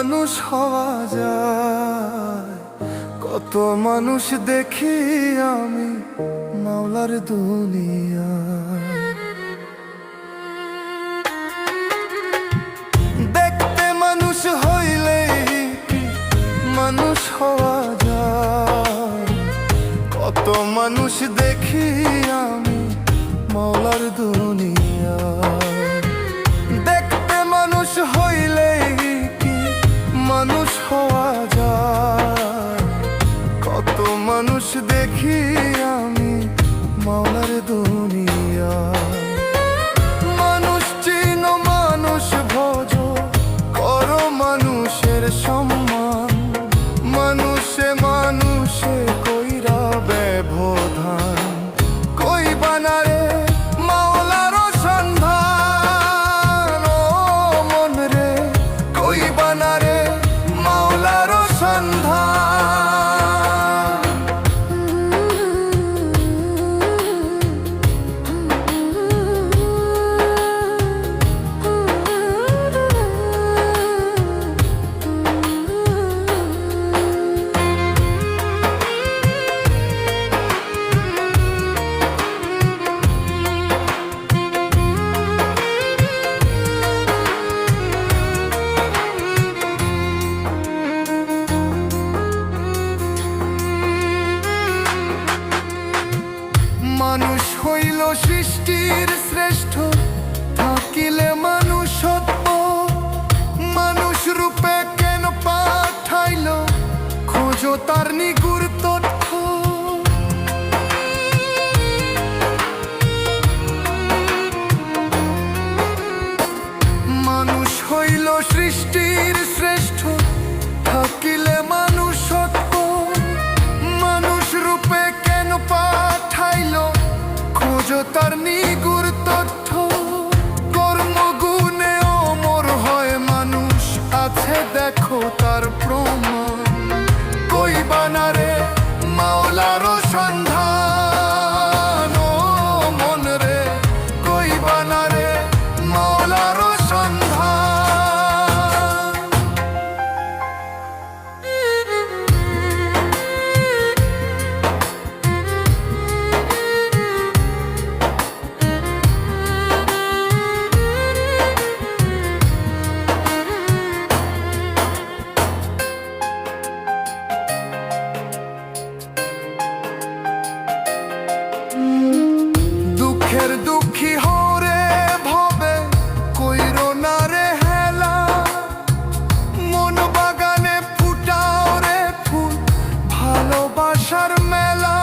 মানুষ হওয়া যায়, কত মানুষ দেখি আমি মাওলার দুনিয়া। দেখতে মানুষ হইলেই কি মানুষ হওয়া যায়, কত মানুষ দেখি আমি মাওলার দুনিয়া। দেখতে মানুষ হইলেই কি মানুষ হওয়া যায়, কত মানুষ দেখি আমি মাওলার দুনিয়া। মানুষ চিনো, মানুষ ভজো, করো মানুষের সম্মান, মানুষে মানুষে কইরা ব্যবধান। কই বানারে মাওলার সন্ধান, ও মন রে কই বানারে মাওলার সন্ধান। মানুষ হইল সৃষ্টির শ্রেষ্ঠ, থাকিলে মানুষত্ব। মানুষ রূপে কেন পাঠাইল, খোঁজো তার নিগুড় তথ্য। মানুষ হইল সৃষ্টির শ্রেষ্ঠ, থাকিলে মানুষত্ব। মানুষ রূপে কেন পাঠাইল, খোঁজো তার নিগুড় তথ্য। কর্মগুণে অমর হয় মানুষ, আছে দেখো তার প্রমাণ। কই বানারে মাওলার সন্ধান, ও মন রে কই বানারে মাওলার সন্ধান। দুঃখের দুঃখী হরে ভবে কইরো না রে হেলা, মন বাগানে ফুটাও রে ফুল ভালোবাসার মেলা।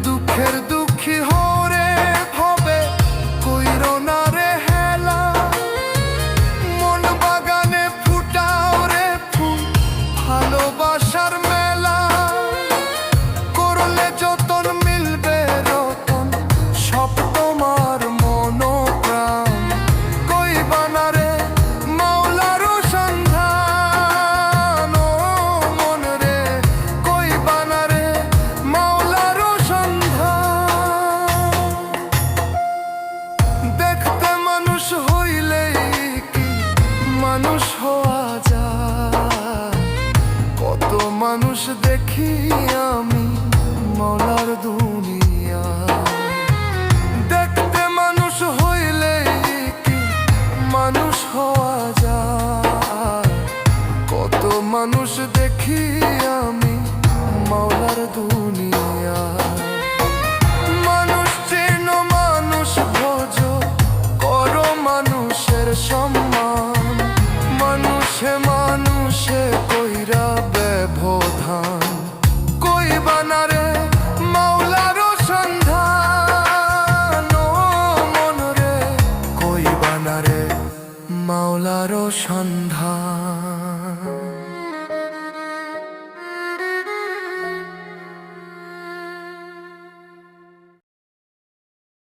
দুঃখের দুঃখী হরে ভবে কইরো না রে হেলা, মন বাগানে ফুটাও রে ফুল ভালোবাসার মেলা। করলে যতন মিলবে রতন, সব তোমার মনোপ্রাণ। কই বানারে মাওলার সন্ধান, ও মন রে কই বানারে মাওলার সন্ধান। দেখতে মানুষ হইলেই কি মানুষ হওয়া যায়, কত মানুষ দেখি আমি মাওলার দুনিয়া। দেখতে মানুষ হইলেই কি মানুষ হওয়া যায়, কত মানুষ দেখি আমি মাওলার দুনিয়া। মানুষ চেনো, মানুষ ভজো, করো মানুষের সম্মান, মানুষে মানুষে কইরা ব্যবধান। কই বানারে মাওলার সন্ধান, ও মন রে কই বানারে মাওলার সন্ধান।